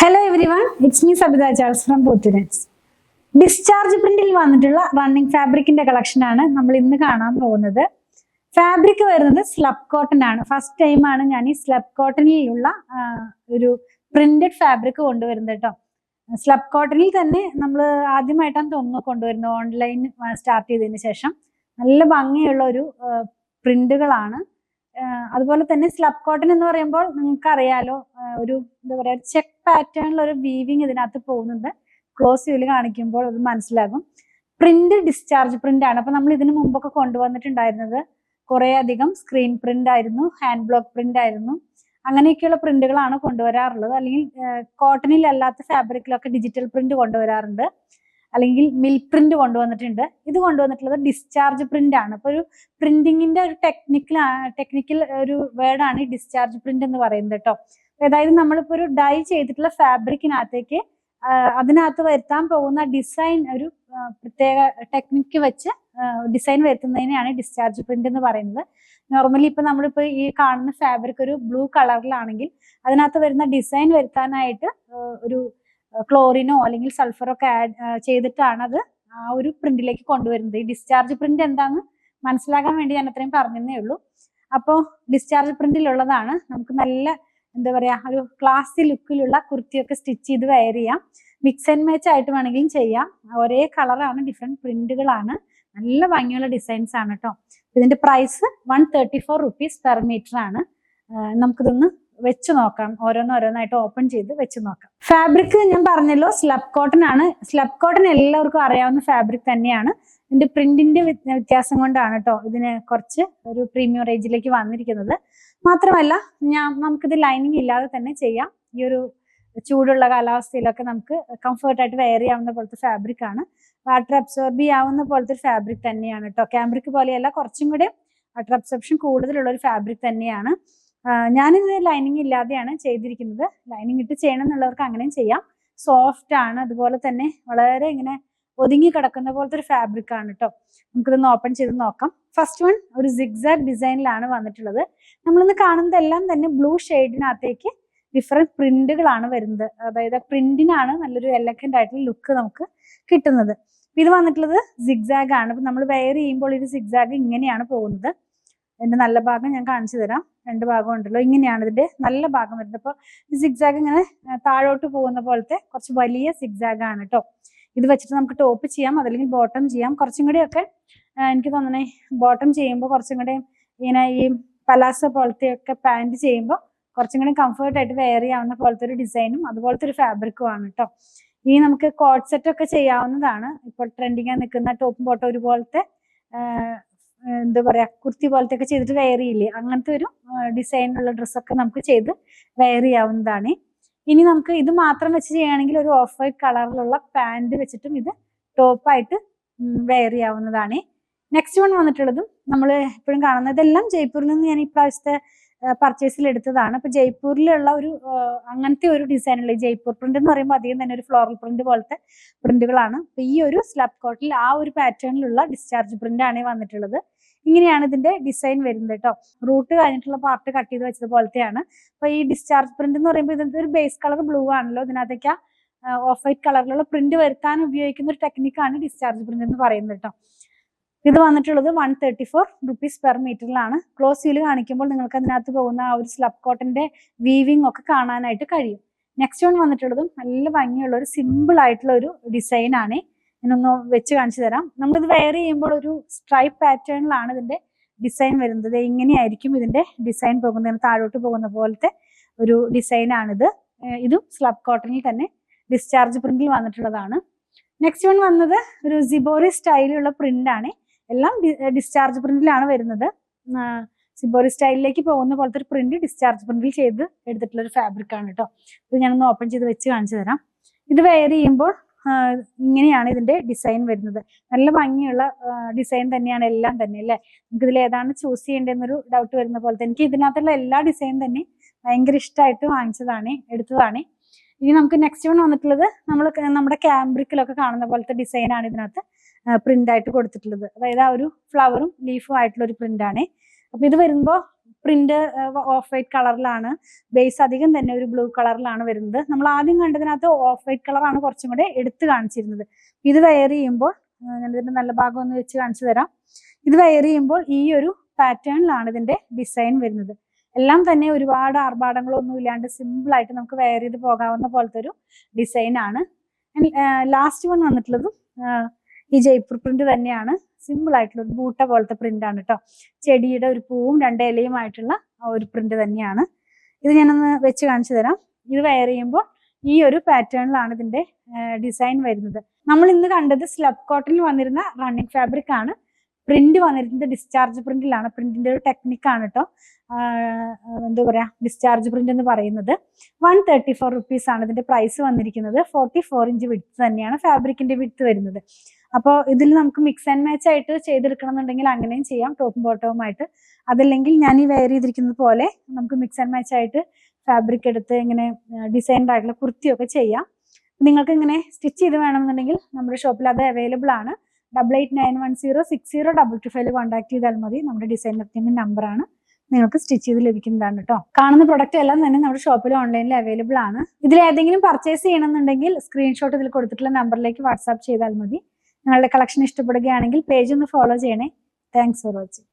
Hello everyone, it's me Sabitha Charles from Pothurans. Discharge പ്രിന്റിൽ വന്നിട്ടുള്ള running ഫാബ്രിക്കിന്റെ collection ആണ് നമ്മൾ ഇന്ന് കാണാൻ പോകുന്നത്. ഫാബ്രിക് വരുന്നത് സ്ലബ് കോട്ടൺ ആണ്. ഫസ്റ്റ് ടൈം ആണ് ഞാൻ ഈ സ്ലബ് കോട്ടണിലുള്ള ഒരു പ്രിന്റഡ് ഫാബ്രിക് കൊണ്ടുവരുന്നത് കേട്ടോ. സ്ലബ് കോട്ടണിൽ തന്നെ നമ്മൾ ആദ്യമായിട്ടാണ് തോന്നുന്നു കൊണ്ടുവരുന്നത്, ഓൺലൈൻ സ്റ്റാർട്ട് ചെയ്തതിന് ശേഷം. നല്ല ഭംഗിയുള്ള ഒരു പ്രിന്റുകളാണ്. അതുപോലെ തന്നെ സ്ലബ് കോട്ടൺ എന്ന് പറയുമ്പോൾ നിങ്ങൾക്ക് അറിയാലോ, ഒരു എന്താ പറയാ, ചെക്ക് പാറ്റേണിലുള്ള ഒരു വീവിങ് ഇതിനകത്ത് പോകുന്നുണ്ട്. ക്ലോസ് വ്യൂവിൽ കാണിക്കുമ്പോൾ അത് മനസ്സിലാകും. പ്രിന്റ് ഡിസ്ചാർജ് പ്രിന്റ് ആണ്. അപ്പൊ നമ്മൾ ഇതിനു മുമ്പൊക്കെ കൊണ്ടുവന്നിട്ടുണ്ടായിരുന്നത് കുറെ അധികം സ്ക്രീൻ പ്രിന്റ് ആയിരുന്നു, ഹാൻഡ് ബ്ലോക്ക് പ്രിന്റ് ആയിരുന്നു. അങ്ങനെയൊക്കെയുള്ള പ്രിന്റുകളാണ് കൊണ്ടുവരാറുള്ളത്. അല്ലെങ്കിൽ കോട്ടണിൽ അല്ലാത്ത ഫാബ്രിക്കിലൊക്കെ ഡിജിറ്റൽ പ്രിന്റ് കൊണ്ടുവരാറുണ്ട്, അല്ലെങ്കിൽ മിൽ പ്രിന്റ് കൊണ്ടുവന്നിട്ടുണ്ട്. ഇത് കൊണ്ടുവന്നിട്ടുള്ളത് ഡിസ്ചാർജ് പ്രിന്റ് ആണ്. അപ്പൊ ഒരു പ്രിന്റിങ്ങിന്റെ ഒരു ടെക്നിക്കൽ ഒരു വേർഡാണ് ഈ ഡിസ്ചാർജ് പ്രിന്റ് എന്ന് പറയുന്നത് കേട്ടോ. അതായത് നമ്മളിപ്പോ ഒരു ഡൈ ചെയ്തിട്ടുള്ള ഫാബ്രിക്കിനകത്തേക്ക് അതിനകത്ത് വരുത്താൻ പോകുന്ന ഡിസൈൻ, ഒരു പ്രത്യേക ടെക്നിക്ക് വെച്ച് ഡിസൈൻ വരുത്തുന്നതിനെയാണ് ഡിസ്ചാർജ് പ്രിന്റ് എന്ന് പറയുന്നത്. നോർമലി ഇപ്പൊ നമ്മളിപ്പോ ഈ കാണുന്ന ഫാബ്രിക് ഒരു ബ്ലൂ കളറിലാണെങ്കിൽ അതിനകത്ത് വരുന്ന ഡിസൈൻ വരുത്താനായിട്ട് ഒരു ക്ലോറിനോ അല്ലെങ്കിൽ സൾഫറോ ഒക്കെ ആഡ് ചെയ്തിട്ടാണ് അത് ആ ഒരു പ്രിന്റിലേക്ക് കൊണ്ടുവരുന്നത്. ഈ ഡിസ്ചാർജ് പ്രിന്റ് എന്താന്ന് മനസ്സിലാക്കാൻ വേണ്ടി ഞാൻ അത്രയും പറഞ്ഞതേ ഉള്ളൂ. അപ്പോൾ ഡിസ്ചാർജ് പ്രിന്റിലുള്ളതാണ്. നമുക്ക് നല്ല എന്താ പറയാ, ഒരു ക്ലാസി ലുക്കിലുള്ള കുർത്തിയൊക്കെ സ്റ്റിച്ച് ചെയ്ത് വെയർ ചെയ്യാം. മിക്സ് ആൻഡ് മാച്ച് ആയിട്ട് വേണമെങ്കിലും ചെയ്യാം. ഒരേ കളറാണ്, ഡിഫറെന്റ് പ്രിന്റുകളാണ്, നല്ല ഭംഗിയുള്ള ഡിസൈൻസ് ആണ് കേട്ടോ. ഇതിന്റെ പ്രൈസ് 134 rupees പെർ മീറ്റർ ആണ്. നമുക്കിതൊന്ന് വെച്ച് നോക്കാം, ഓരോന്നോരോന്നായിട്ട് ഓപ്പൺ ചെയ്ത് വെച്ച് നോക്കാം. ഫാബ്രിക് ഞാൻ പറഞ്ഞല്ലോ സ്ലബ് കോട്ടൺ ആണ്. സ്ലബ് കോട്ടൺ എല്ലാവർക്കും അറിയാവുന്ന ഫാബ്രിക് തന്നെയാണ്. ഇതിന്റെ പ്രിന്റിന്റെ വ്യത്യാസം കൊണ്ടാണ് കേട്ടോ ഇതിന് കുറച്ച് ഒരു പ്രീമിയം റേഞ്ചിലേക്ക് വന്നിരിക്കുന്നത്. മാത്രമല്ല നമുക്കിത് ലൈനിങ് ഇല്ലാതെ തന്നെ ചെയ്യാം. ഈ ഒരു ചൂടുള്ള കാലാവസ്ഥയിലൊക്കെ നമുക്ക് കംഫർട്ടായിട്ട് വെയർ ചെയ്യാവുന്ന പോലത്തെ ഫാബ്രിക് ആണ്. വാട്ടർ അബ്സോർബ് ചെയ്യാവുന്ന പോലത്തെ ഒരു ഫാബ്രിക് തന്നെയാണ് കേട്ടോ. ക്യാമ്പ്രിക് പോലെയല്ല, കുറച്ചും കൂടെ വാട്ടർ അബ്സോർപ്ഷൻ കൂടുതലുള്ള ഒരു ഫാബ്രിക് തന്നെയാണ്. ഞാനിത് ലൈനിങ് ഇല്ലാതെയാണ് ചെയ്തിരിക്കുന്നത്. ലൈനിങ് ഇട്ട് ചെയ്യണം എന്നുള്ളവർക്ക് അങ്ങനെയും ചെയ്യാം. സോഫ്റ്റ് ആണ്, അതുപോലെ തന്നെ വളരെ ഇങ്ങനെ ഒതുങ്ങി കിടക്കുന്ന പോലത്തെ ഒരു ഫാബ്രിക് ആണ് കേട്ടോ. നമുക്കിതൊന്ന് ഓപ്പൺ ചെയ്ത് നോക്കാം. ഫസ്റ്റ് വൺ ഒരു സിഗ്സാഗ് ഡിസൈനിലാണ് വന്നിട്ടുള്ളത്. നമ്മളിന്ന് കാണുന്നതെല്ലാം തന്നെ ബ്ലൂ ഷെയ്ഡിനകത്തേക്ക് ഡിഫറെന്റ് പ്രിന്റുകളാണ് വരുന്നത്. അതായത് പ്രിന്റിനാണ് നല്ലൊരു എലഗന്റ് ആയിട്ടുള്ള ലുക്ക് നമുക്ക് കിട്ടുന്നത്. ഇത് വന്നിട്ടുള്ളത് സിഗ്സാഗ് ആണ്. അപ്പൊ നമ്മൾ വെയർ ചെയ്യുമ്പോൾ ഇത് സിഗ്സാഗ് ഇങ്ങനെയാണ് പോകുന്നത്. ഇതിന്റെ നല്ല ഭാഗം ഞാൻ കാണിച്ചു തരാം. രണ്ട് ഭാഗം ഉണ്ടല്ലോ, ഇങ്ങനെയാണ് ഇതിന്റെ നല്ല ഭാഗം വരുന്നത്. അപ്പോൾ ഈ സിഗ്സാഗ് ഇങ്ങനെ താഴോട്ട് പോകുന്ന പോലത്തെ കുറച്ച് വലിയ സിഗ്സാഗ് ആണ് കേട്ടോ. ഇത് വെച്ചിട്ട് നമുക്ക് ടോപ്പ് ചെയ്യാം, അതല്ലെങ്കിൽ ബോട്ടം ചെയ്യാം. കുറച്ചും കൂടി ഒക്കെ എനിക്ക് തോന്നണേ ബോട്ടം ചെയ്യുമ്പോൾ കുറച്ചും കൂടി ഇങ്ങനെ ഈ പലാസോ പോലത്തെ ഒക്കെ പാന്റ് ചെയ്യുമ്പോൾ കുറച്ചും കൂടി കംഫർട്ട് ആയിട്ട് വെയർ ചെയ്യാവുന്ന പോലത്തെ ഒരു ഡിസൈനും അതുപോലത്തെ ഒരു ഫാബ്രിക്കും ആണ് കേട്ടോ. ഇനി നമുക്ക് കോട്ട് സെറ്റ് ഒക്കെ ചെയ്യാവുന്നതാണ്. ഇപ്പോൾ ട്രെൻഡിങ് ആയി നിൽക്കുന്ന ടോപ്പും ബോട്ടം ഒരുപോലത്തെ എന്താ പറയാ, കുർത്തി പോലത്തെ ഒക്കെ ചെയ്തിട്ട് വെയർ ചെയ്യില്ലേ, അങ്ങനത്തെ ഒരു ഡിസൈനുള്ള ഡ്രസ്സൊക്കെ നമുക്ക് ചെയ്ത് വെയർ ചെയ്യാവുന്നതാണ്. ഇനി നമുക്ക് ഇത് മാത്രം വെച്ച് ചെയ്യുകയാണെങ്കിൽ ഒരു ഓഫ് വൈറ്റ് കളറിലുള്ള പാന്റ് വെച്ചിട്ടും ഇത് ടോപ്പായിട്ട് വെയർ ചെയ്യാവുന്നതാണ്. നെക്സ്റ്റ് വൺ വന്നിട്ടുള്ളതും നമ്മൾ എപ്പോഴും കാണുന്നത്, ഇതെല്ലാം ജയ്പൂരിൽ നിന്ന് ഞാൻ ഈ പ്രാവശ്യത്തെ പർച്ചേസിൽ എടുത്തതാണ്. അപ്പൊ ജയ്പൂരിലുള്ള ഒരു അങ്ങനത്തെ ഒരു ഡിസൈനുള്ള ജയ്പൂർ പ്രിന്റ് എന്ന് പറയുമ്പോൾ അധികം തന്നെ ഒരു ഫ്ലോറൽ പ്രിന്റ് പോലത്തെ പ്രിന്റുകളാണ്. അപ്പൊ ഈ ഒരു സ്ലബ് കോട്ടിൽ ആ ഒരു പാറ്റേണിലുള്ള ഡിസ്ചാർജ് പ്രിന്റ് ആണ് വന്നിട്ടുള്ളത്. ഇങ്ങനെയാണ് ഇതിന്റെ ഡിസൈൻ വരുന്നത് കേട്ടോ. റൂട്ട് കഴിഞ്ഞിട്ടുള്ള പാർട്ട് കട്ട് ചെയ്ത് വെച്ചത് പോലത്തെയാണ്. അപ്പൊ ഈ ഡിസ്ചാർജ് പ്രിന്റ് എന്ന് പറയുമ്പോൾ ഇതിന്റെ ഒരു ബേസ് കളർ ബ്ലൂ ആണല്ലോ, ഇതിനകത്തേക്ക് ഓഫ് വൈറ്റ് കളറിലുള്ള പ്രിന്റ് വരുത്താൻ ഉപയോഗിക്കുന്ന ഒരു ടെക്നിക്കാണ് ഡിസ്ചാർജ് പ്രിന്റ് എന്ന് പറയുന്നത് കേട്ടോ. ഇത് വന്നിട്ടുള്ളത് 134 rupees പെർ മീറ്ററിലാണ്. ക്ലോസ് വ്യൂല് കാണിക്കുമ്പോൾ നിങ്ങൾക്ക് അതിനകത്ത് പോകുന്ന ആ ഒരു സ്ലബ് കോട്ടന്റെ വീവിങ് ഒക്കെ കാണാനായിട്ട് കഴിയും. നെക്സ്റ്റ് വൺ വന്നിട്ടുള്ളതും നല്ല ഭംഗിയുള്ള ഒരു സിമ്പിൾ ആയിട്ടുള്ള ഒരു ഡിസൈൻ ആണ്. ഞാനൊന്ന് വെച്ച് കാണിച്ചു തരാം. നമ്മളിത് വെയർ ചെയ്യുമ്പോൾ ഒരു സ്ട്രൈപ്പ് പാറ്റേണിലാണ് ഇതിന്റെ ഡിസൈൻ വരുന്നത്. ഇങ്ങനെയായിരിക്കും ഇതിന്റെ ഡിസൈൻ പോകുന്നത്, താഴോട്ട് പോകുന്ന പോലത്തെ ഒരു ഡിസൈൻ ആണിത്. ഇതും സ്ലബ് കോട്ടണിൽ തന്നെ ഡിസ്ചാർജ് പ്രിന്റിൽ വന്നിട്ടുള്ളതാണ്. നെക്സ്റ്റ് വൺ വന്നത് ഒരു സിബോറി സ്റ്റൈലുള്ള പ്രിന്റ് ആണ്. എല്ലാം ഡിസ്ചാർജ് പ്രിന്റിലാണ് വരുന്നത്. സിബോറി സ്റ്റൈലിലേക്ക് പോകുന്ന പോലത്തെ ഒരു പ്രിന്റ് ഡിസ്ചാർജ് പ്രിന്റിൽ ചെയ്ത് എടുത്തിട്ടുള്ള ഒരു ഫാബ്രിക് ആണ് കേട്ടോ. ഇത് ഞാനൊന്ന് ഓപ്പൺ ചെയ്ത് വെച്ച് കാണിച്ചു തരാം. ഇത് വെയർ ചെയ്യുമ്പോൾ ഇങ്ങനെയാണ് ഇതിന്റെ ഡിസൈൻ വരുന്നത്. നല്ല ഭംഗിയുള്ള ഡിസൈൻ തന്നെയാണ് എല്ലാം തന്നെ അല്ലേ. നമുക്ക് ഇതിൽ ഏതാണ് ചൂസ് ചെയ്യേണ്ടതെന്നൊരു ഡൗട്ട് വരുന്ന പോലത്തെ. എനിക്ക് ഇതിനകത്തുള്ള എല്ലാ ഡിസൈൻ തന്നെ ഭയങ്കര ഇഷ്ടമായിട്ട് വാങ്ങിച്ചതാണ്, എടുത്തതാണ്. ഇനി നമുക്ക് നെക്സ്റ്റ് വൺ വന്നിട്ടുള്ളത് നമ്മുടെ ക്യാമ്പ്രിക്കിലൊക്കെ കാണുന്ന പോലത്തെ ഡിസൈൻ ആണ് ഇതിനകത്ത് പ്രിന്റ് ആയിട്ട് കൊടുത്തിട്ടുള്ളത്. അതായത് ആ ഒരു ഫ്ലവറും ലീഫും ആയിട്ടുള്ള ഒരു പ്രിന്റ് ആണ്. അപ്പൊ ഇത് വരുമ്പോൾ പ്രിന്റ് ഓഫ് വൈറ്റ് കളറിലാണ്, ബേസ് അധികം തന്നെ ഒരു ബ്ലൂ കളറിലാണ് വരുന്നത്. നമ്മൾ ആദ്യം കണ്ടതിനകത്ത് ഓഫ് വൈറ്റ് കളറാണ് കുറച്ചും കൂടെ എടുത്ത് കാണിച്ചിരുന്നത്. ഇത് വെയർ ചെയ്യുമ്പോൾ ഞാൻ ഇതിന്റെ നല്ല ഭാഗം ഒന്ന് വെച്ച് കാണിച്ചു തരാം. ഇത് വെയർ ചെയ്യുമ്പോൾ ഈ ഒരു പാറ്റേണിലാണ് ഇതിന്റെ ഡിസൈൻ വരുന്നത്. എല്ലാം തന്നെ ഒരുപാട് ആർഭാടങ്ങളൊന്നും ഇല്ലാണ്ട് സിമ്പിൾ ആയിട്ട് നമുക്ക് വെയർ ചെയ്ത് പോകാവുന്ന പോലത്തെ ഒരു ഡിസൈൻ ആണ്. ലാസ്റ്റ് വൺ വന്നിട്ടുള്ളതും ഈ ജയ്പൂർ പ്രിന്റ് തന്നെയാണ്. സിമ്പിൾ ആയിട്ടുള്ള ഒരു ബൂട്ട പോലത്തെ പ്രിന്റ് ആണ് കേട്ടോ. ചെടിയുടെ ഒരു പൂവും 2 ഇലയുമായിട്ടുള്ള ഒരു പ്രിന്റ് തന്നെയാണ്. ഇത് ഞാനൊന്ന് വെച്ച് കാണിച്ചു തരാം. ഇത് വെയർ ചെയ്യുമ്പോൾ ഈ ഒരു പാറ്റേണിലാണ് ഇതിന്റെ ഡിസൈൻ വരുന്നത്. നമ്മൾ ഇന്ന് കണ്ടത് സ്ലബ് കോട്ടണിൽ വന്നിരുന്ന റണ്ണിങ് ഫാബ്രിക് ആണ്. പ്രിന്റ് വന്നിരുന്നത് ഡിസ്ചാർജ് പ്രിന്റിലാണ്. പ്രിന്റിന്റെ ഒരു ടെക്നിക്കാണ് കേട്ടോ എന്താ പറയാ ഡിസ്ചാർജ് പ്രിന്റ് എന്ന് പറയുന്നത്. 134 റുപ്പീസ് ആണ് ഇതിന്റെ പ്രൈസ് വന്നിരിക്കുന്നത്. 44 ഇഞ്ച് വിഡ്ത്ത് തന്നെയാണ് ഫാബ്രിക്കിന്റെ വിഡ്ത്ത് വരുന്നത്. അപ്പോൾ ഇതിൽ നമുക്ക് മിക്സ് ആൻഡ് മാച്ച് ആയിട്ട് ചെയ്തെടുക്കണം എന്നുണ്ടെങ്കിൽ അങ്ങനെയും ചെയ്യാം, ടോപ്പും ബോട്ടവുമായിട്ട്. അതല്ലെങ്കിൽ ഞാൻ ഈ വെയർ ചെയ്തിരിക്കുന്നത് പോലെ നമുക്ക് മിക്സ് ആൻഡ് മാച്ച് ആയിട്ട് ഫാബ്രിക് എടുത്ത് ഇങ്ങനെ ഡിസൈൻഡ് ആയിട്ടുള്ള കുർത്തിയൊക്കെ ചെയ്യാം. നിങ്ങൾക്ക് ഇങ്ങനെ സ്റ്റിച്ച് ചെയ്ത് വേണമെന്നുണ്ടെങ്കിൽ നമ്മുടെ ഷോപ്പിൽ അത് അവൈലബിൾ ആണ്. 8891060225 കോൺടാക്ട് ചെയ്താൽ മതി. നമ്മുടെ ഡിസൈനർ ടീമിന്റെ നമ്പറാണ്. നിങ്ങൾക്ക് സ്റ്റിച്ച് ചെയ്ത് ലഭിക്കുന്നതാണ് കേട്ടോ. കാണുന്ന പ്രൊഡക്റ്റ് എല്ലാം തന്നെ നമ്മുടെ ഷോപ്പിൽ ഓൺലൈനിൽ അവൈലബിൾ ആണ്. ഇതിൽ ഏതെങ്കിലും പർച്ചേസ് ചെയ്യണമെന്നുണ്ടെങ്കിൽ സ്ക്രീൻഷോട്ട് ഇതിൽ കൊടുത്തിട്ടുള്ള നമ്പറിലേക്ക് വാട്സാപ്പ് ചെയ്താൽ മതി. നിങ്ങളുടെ കളക്ഷൻ ഇഷ്ടപ്പെടുകയാണെങ്കിൽ പേജ് ഒന്ന് ഫോളോ ചെയ്യണേ. Thanks for watching.